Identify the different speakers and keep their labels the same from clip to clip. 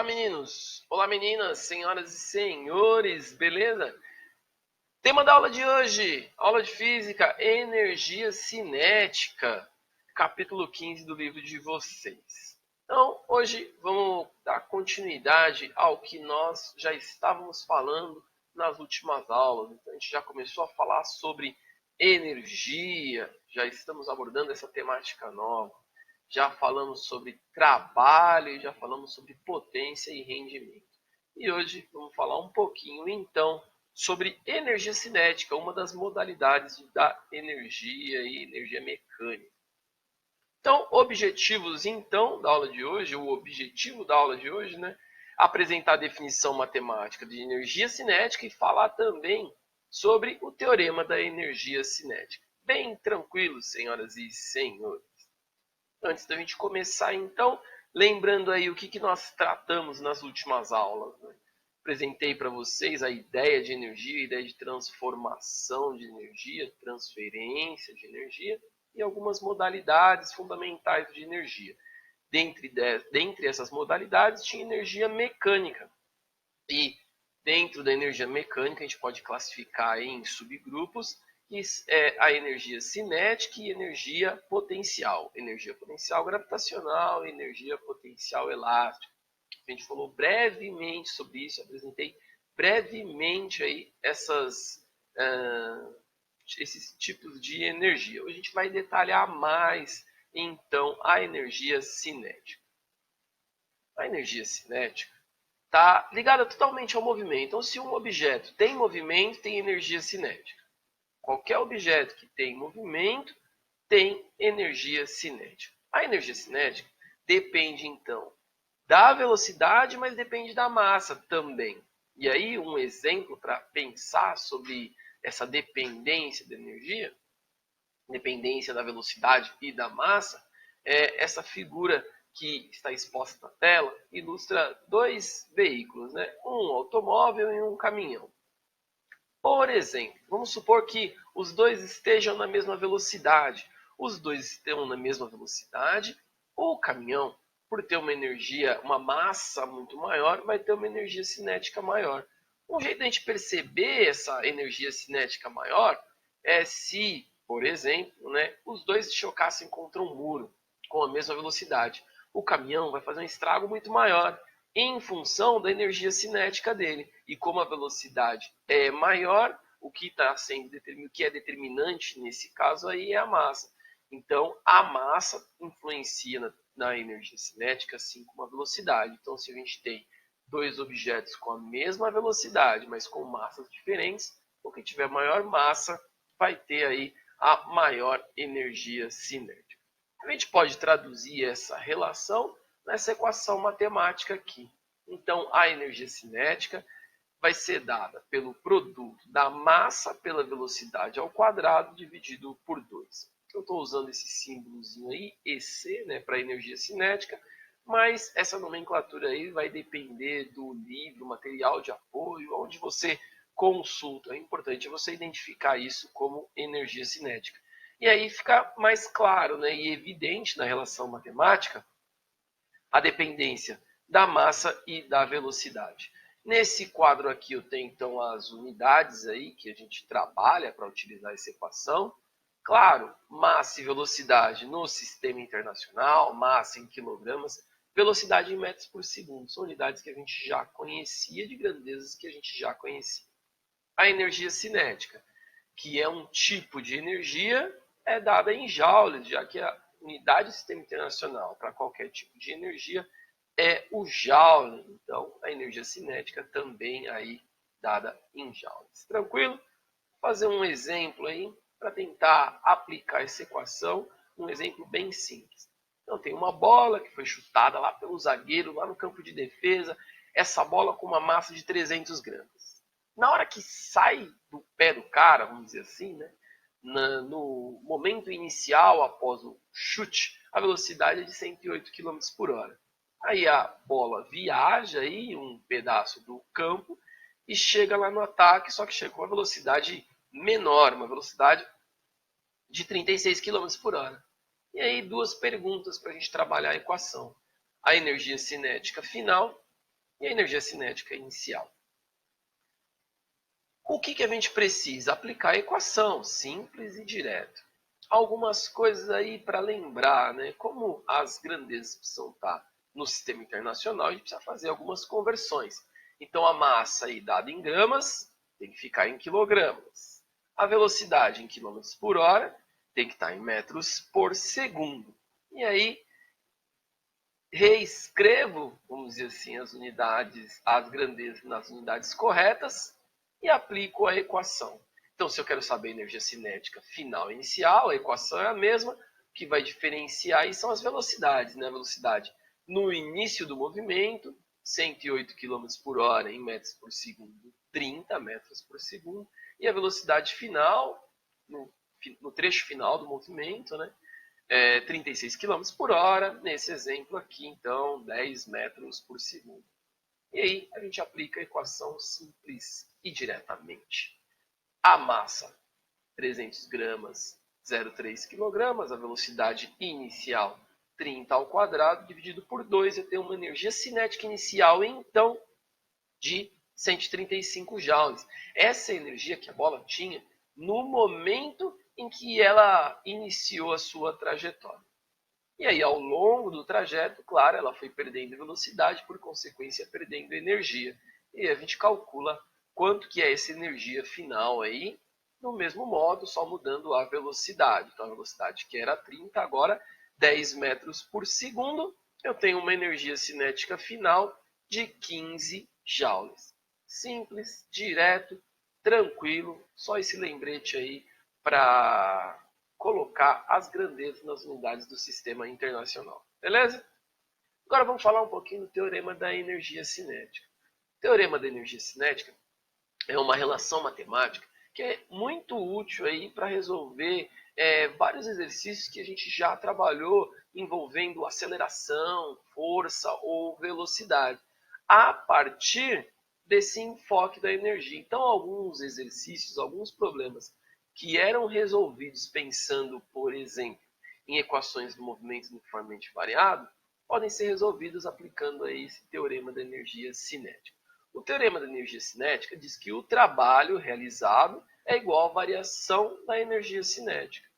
Speaker 1: Olá, meninos! Olá, meninas, senhoras e senhores, beleza? Tema da aula de hoje, aula de física, energia cinética, capítulo 15 do livro de vocês. Então, hoje vamos dar continuidade ao que nós já estávamos falando nas últimas aulas. Então, a gente já começou a falar sobre energia, já estamos abordando essa temática nova. Já falamos sobre trabalho, já falamos sobre potência e rendimento. E hoje vamos falar um pouquinho, então, sobre energia cinética, uma das modalidades da energia e energia mecânica. Então, objetivos então da aula de hoje, o objetivo da aula de hoje, né, apresentar a definição matemática de energia cinética e falar também sobre o teorema da energia cinética. Bem tranquilo, senhoras e senhores. Antes da gente começar, então, lembrando aí o que nós tratamos nas últimas aulas, né? Apresentei para vocês a ideia de energia, a ideia de transformação de energia, transferência de energia e algumas modalidades fundamentais de energia. Dentre essas modalidades, tinha energia mecânica. E dentro da energia mecânica, a gente pode classificar em subgrupos, que é a energia cinética e energia potencial. Energia potencial gravitacional, energia potencial elástica. A gente falou brevemente sobre isso, apresentei brevemente aí esses tipos de energia. Hoje a gente vai detalhar mais, então, a energia cinética. A energia cinética está ligada totalmente ao movimento. Então, se um objeto tem movimento, tem energia cinética. Qualquer objeto que tem movimento tem energia cinética. A energia cinética depende, então, da velocidade, mas depende da massa também. E aí, um exemplo para pensar sobre essa dependência da energia, dependência da velocidade e da massa, é essa figura que está exposta na tela, ilustra dois veículos, né? Um automóvel e um caminhão. Por exemplo, vamos supor que os dois estejam na mesma velocidade. Os dois estão na mesma velocidade, o caminhão, por ter uma energia, uma massa muito maior, vai ter uma energia cinética maior. Um jeito de a gente perceber essa energia cinética maior é se, por exemplo, né, os dois se chocassem contra um muro com a mesma velocidade. O caminhão vai fazer um estrago muito maior em função da energia cinética dele. E como a velocidade é maior, o que é determinante nesse caso aí é a massa. Então, a massa influencia na energia cinética, assim como a velocidade. Então, se a gente tem dois objetos com a mesma velocidade, mas com massas diferentes, o que tiver maior massa vai ter aí a maior energia cinética. A gente pode traduzir essa relação nessa equação matemática aqui. Então, a energia cinética vai ser dada pelo produto da massa pela velocidade ao quadrado dividido por 2. Eu estou usando esse símbolozinho aí, EC, né, para energia cinética, mas essa nomenclatura aí vai depender do livro, material de apoio, onde você consulta. É importante você identificar isso como energia cinética. E aí fica mais claro, né, e evidente na relação matemática a dependência da massa e da velocidade. Nesse quadro aqui eu tenho então as unidades aí que a gente trabalha para utilizar essa equação. Claro, massa e velocidade no sistema internacional, massa em quilogramas, velocidade em metros por segundo. São unidades que a gente já conhecia, de grandezas que a gente já conhecia. A energia cinética, que é um tipo de energia, é dada em joules, já que a unidade do sistema internacional para qualquer tipo de energia é o joule. Então, a energia cinética também aí dada em joules. Tranquilo? Vou fazer um exemplo aí para tentar aplicar essa equação, um exemplo bem simples. Então, tem uma bola que foi chutada lá pelo zagueiro, lá no campo de defesa, essa bola com uma massa de 300 gramas. Na hora que sai do pé do cara, vamos dizer assim, né? No momento inicial, após o chute, a velocidade é de 108 km por hora. Aí a bola viaja aí um pedaço do campo e chega lá no ataque, só que chega com uma velocidade menor, uma velocidade de 36 km por hora. E aí duas perguntas para a gente trabalhar a equação. A energia cinética final e a energia cinética inicial. O que a gente precisa? Aplicar a equação, simples e direto. Algumas coisas aí para lembrar, né? Como as grandezas precisam estar no sistema internacional, a gente precisa fazer algumas conversões. Então a massa aí dada em gramas tem que ficar em quilogramas. A velocidade em quilômetros por hora tem que estar em metros por segundo. E aí reescrevo, vamos dizer assim, as unidades, as grandezas nas unidades corretas e aplico a equação. Então, se eu quero saber a energia cinética final e inicial, a equação é a mesma. O que vai diferenciar aí são as velocidades, né? A velocidade no início do movimento, 108 km por hora em metros por segundo, 30 metros por segundo, e a velocidade final, no trecho final do movimento, né? 36 km por hora, nesse exemplo aqui, então, 10 metros por segundo. E aí a gente aplica a equação simples e diretamente. A massa, 300 gramas, 0,3 kg, a velocidade inicial, 30 ao quadrado, dividido por 2, eu tenho uma energia cinética inicial, então, de 135 joules. Essa é a energia que a bola tinha no momento em que ela iniciou a sua trajetória. E aí, ao longo do trajeto, claro, ela foi perdendo velocidade, por consequência, perdendo energia. E a gente calcula quanto que é essa energia final aí, do mesmo modo, só mudando a velocidade. Então, a velocidade que era 30, agora 10 metros por segundo, eu tenho uma energia cinética final de 15 joules. Simples, direto, tranquilo, só esse lembrete aí para colocar as grandezas nas unidades do sistema internacional. Beleza? Agora vamos falar um pouquinho do teorema da energia cinética. O teorema da energia cinética é uma relação matemática que é muito útil aí para resolver vários exercícios que a gente já trabalhou envolvendo aceleração, força ou velocidade, a partir desse enfoque da energia. Então, alguns exercícios, alguns problemas que eram resolvidos pensando, por exemplo, em equações do movimento uniformemente variado, podem ser resolvidos aplicando aí esse teorema da energia cinética. O teorema da energia cinética diz que o trabalho realizado é igual à variação da energia cinética.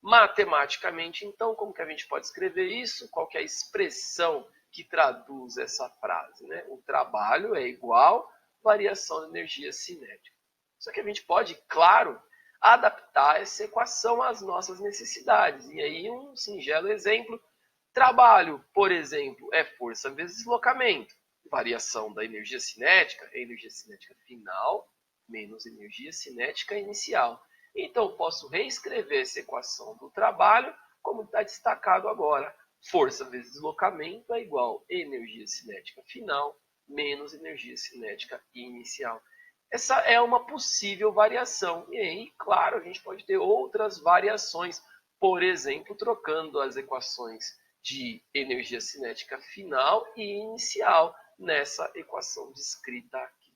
Speaker 1: Matematicamente, então, como que a gente pode escrever isso? Qual que é a expressão que traduz essa frase? Né? O trabalho é igual à variação da energia cinética. Só que a gente pode, claro, adaptar essa equação às nossas necessidades. E aí um singelo exemplo, trabalho, por exemplo, é força vezes deslocamento. Variação da energia cinética é energia cinética final menos energia cinética inicial. Então, posso reescrever essa equação do trabalho como está destacado agora. Força vezes deslocamento é igual a energia cinética final menos energia cinética inicial. Essa é uma possível variação. E aí, claro, a gente pode ter outras variações. Por exemplo, trocando as equações de energia cinética final e inicial nessa equação descrita aqui.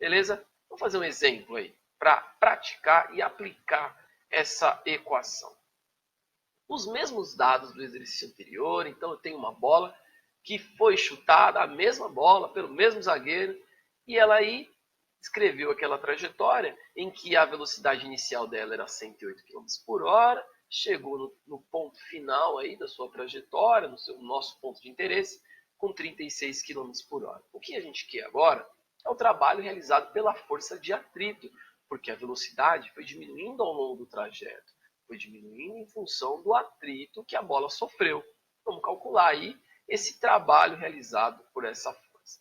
Speaker 1: Beleza? Vamos fazer um exemplo aí para praticar e aplicar essa equação. Os mesmos dados do exercício anterior, então eu tenho uma bola que foi chutada, a mesma bola, pelo mesmo zagueiro, e ela aí escreveu aquela trajetória em que a velocidade inicial dela era 108 km por hora, chegou no ponto final aí da sua trajetória, no nosso ponto de interesse, com 36 km por hora. O que a gente quer agora é o trabalho realizado pela força de atrito, porque a velocidade foi diminuindo ao longo do trajeto, foi diminuindo em função do atrito que a bola sofreu. Vamos calcular aí esse trabalho realizado por essa força.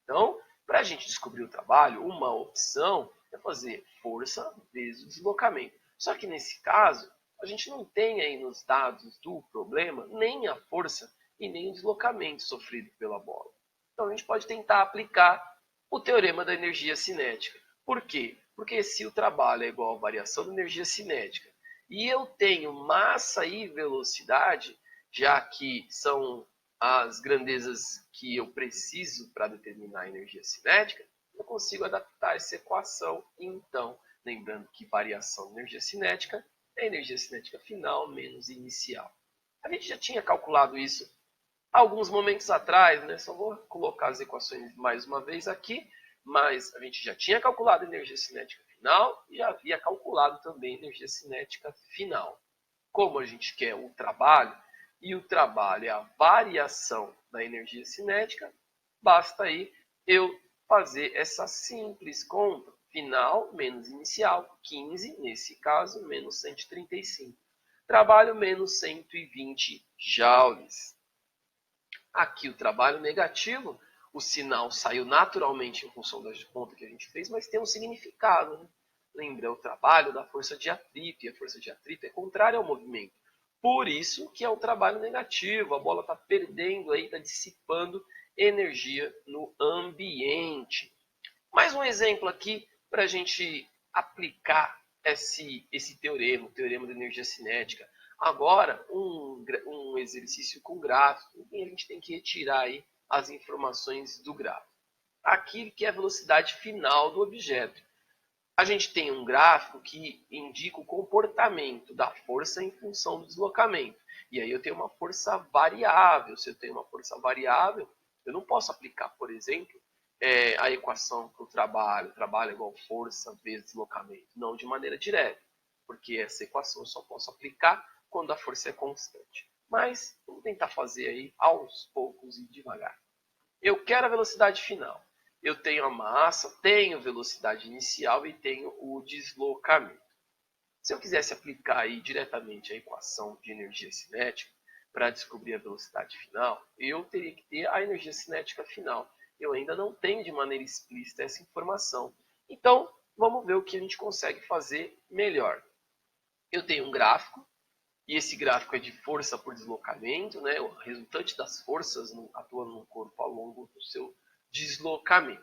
Speaker 1: Então, para a gente descobrir o trabalho, uma opção é fazer força vezes deslocamento. Só que nesse caso, a gente não tem aí nos dados do problema nem a força e nem o deslocamento sofrido pela bola. Então a gente pode tentar aplicar o teorema da energia cinética. Por quê? Porque se o trabalho é igual à variação da energia cinética e eu tenho massa e velocidade, já que são as grandezas que eu preciso para determinar a energia cinética, eu consigo adaptar essa equação. Então, lembrando que variação da energia cinética é energia cinética final menos inicial. A gente já tinha calculado isso alguns momentos atrás, né? Só vou colocar as equações mais uma vez aqui, mas a gente já tinha calculado a energia cinética final e já havia calculado também a energia cinética final. Como a gente quer o trabalho, e o trabalho é a variação da energia cinética, basta aí eu fazer essa simples conta. Final menos inicial, 15, nesse caso, menos 135. Trabalho menos 120 joules. Aqui o trabalho negativo, o sinal saiu naturalmente em função da conta que a gente fez, mas tem um significado. Né? Lembra, o trabalho da força de atrito, e a força de atrito é contrária ao movimento. Por isso que é um trabalho negativo, a bola está perdendo aí, está dissipando energia no ambiente. Mais um exemplo aqui para a gente aplicar esse teorema, o teorema da energia cinética. Agora, um exercício com gráfico, e a gente tem que retirar aí as informações do gráfico. Aqui que é a velocidade final do objeto. A gente tem um gráfico que indica o comportamento da força em função do deslocamento. E aí eu tenho uma força variável. Se eu tenho uma força variável, eu não posso aplicar, por exemplo, a equação para o trabalho. Trabalho é igual força vezes deslocamento. Não de maneira direta, porque essa equação eu só posso aplicar quando a força é constante. Mas vamos tentar fazer aí aos poucos e devagar. Eu quero a velocidade final. Eu tenho a massa, tenho velocidade inicial e tenho o deslocamento. Se eu quisesse aplicar aí diretamente a equação de energia cinética para descobrir a velocidade final, eu teria que ter a energia cinética final. Eu ainda não tenho de maneira explícita essa informação. Então, vamos ver o que a gente consegue fazer melhor. Eu tenho um gráfico, e esse gráfico é de força por deslocamento, né? O resultante das forças atuando no corpo ao longo do seu deslocamento.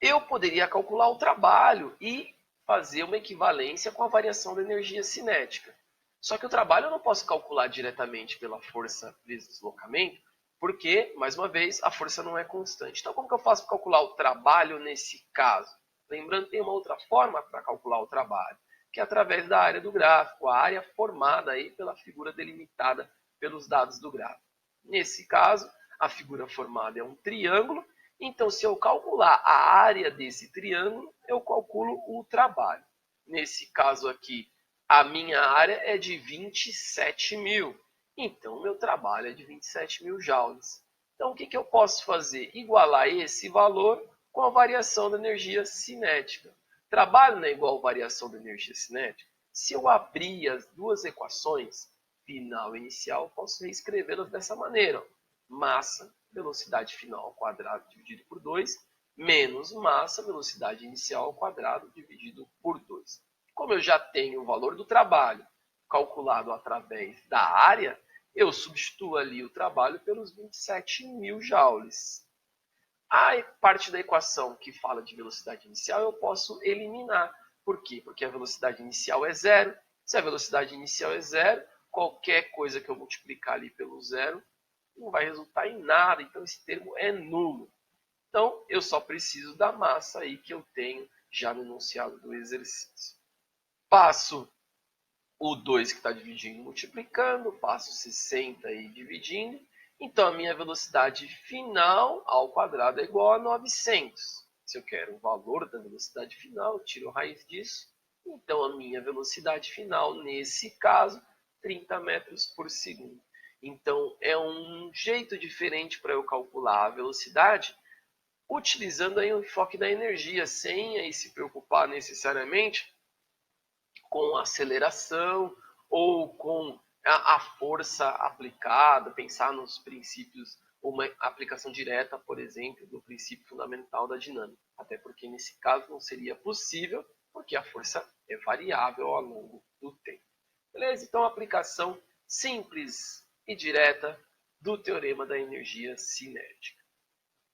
Speaker 1: Eu poderia calcular o trabalho e fazer uma equivalência com a variação da energia cinética. Só que o trabalho eu não posso calcular diretamente pela força vezes deslocamento, porque, mais uma vez, a força não é constante. Então, como que eu faço para calcular o trabalho nesse caso? Lembrando que tem uma outra forma para calcular o trabalho, que é através da área do gráfico, a área formada aí pela figura delimitada pelos dados do gráfico. Nesse caso, a figura formada é um triângulo, então se eu calcular a área desse triângulo, eu calculo o trabalho. Nesse caso aqui, a minha área é de 27.000, então meu trabalho é de 27.000 joules. Então o que eu posso fazer? Igualar esse valor com a variação da energia cinética. Trabalho não é igual a variação da energia cinética? Se eu abrir as duas equações, final e inicial, posso reescrevê-las dessa maneira. Massa, velocidade final ao quadrado dividido por 2, menos massa, velocidade inicial ao quadrado dividido por 2. Como eu já tenho o valor do trabalho calculado através da área, eu substituo ali o trabalho pelos 27.000 joules. A parte da equação que fala de velocidade inicial eu posso eliminar. Por quê? Porque a velocidade inicial é zero. Se a velocidade inicial é zero, qualquer coisa que eu multiplicar ali pelo zero não vai resultar em nada. Então esse termo é nulo. Então eu só preciso da massa aí que eu tenho já no enunciado do exercício. Passo o 2 que está dividindo multiplicando, passo 60 aí dividindo. Então, a minha velocidade final ao quadrado é igual a 900. Se eu quero o valor da velocidade final, eu tiro a raiz disso. Então, a minha velocidade final, nesse caso, 30 metros por segundo. Então, é um jeito diferente para eu calcular a velocidade, utilizando aí o enfoque da energia, sem aí se preocupar necessariamente com aceleração ou com a força aplicada, pensar nos princípios, uma aplicação direta, por exemplo, do princípio fundamental da dinâmica. Até porque nesse caso não seria possível, porque a força é variável ao longo do tempo. Beleza? Então, aplicação simples e direta do teorema da energia cinética.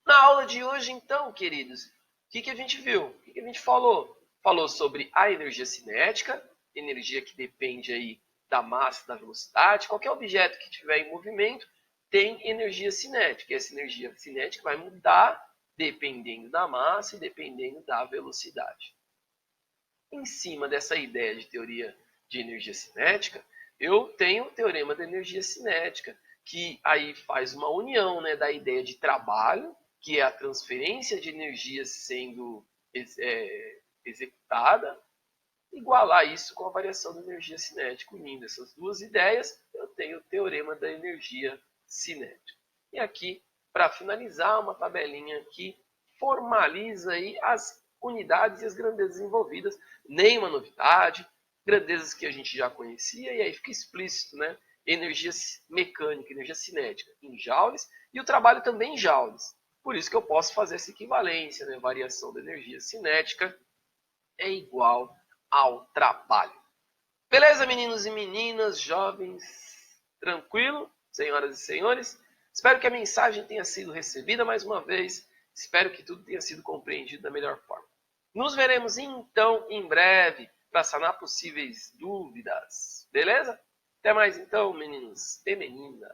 Speaker 1: Na aula de hoje, então, queridos, o que a gente viu? O que a gente falou? Falou sobre a energia cinética, energia que depende aí da massa, da velocidade. Qualquer objeto que estiver em movimento tem energia cinética. E essa energia cinética vai mudar dependendo da massa e dependendo da velocidade. Em cima dessa ideia de teoria de energia cinética, eu tenho o teorema da energia cinética, que aí faz uma união, né, da ideia de trabalho, que é a transferência de energia sendo executada, igualar isso com a variação da energia cinética. Unindo essas duas ideias, eu tenho o teorema da energia cinética. E aqui, para finalizar, uma tabelinha que formaliza aí as unidades e as grandezas envolvidas. Nenhuma novidade, grandezas que a gente já conhecia, e aí fica explícito, né? Energia mecânica, energia cinética em joules, e o trabalho também em joules. Por isso que eu posso fazer essa equivalência, né? Variação da energia cinética é igual ao trabalho. Beleza, meninos e meninas, jovens? Tranquilo, senhoras e senhores? Espero que a mensagem tenha sido recebida mais uma vez. Espero que tudo tenha sido compreendido da melhor forma. Nos veremos então em breve para sanar possíveis dúvidas. Beleza? Até mais então, meninos e meninas.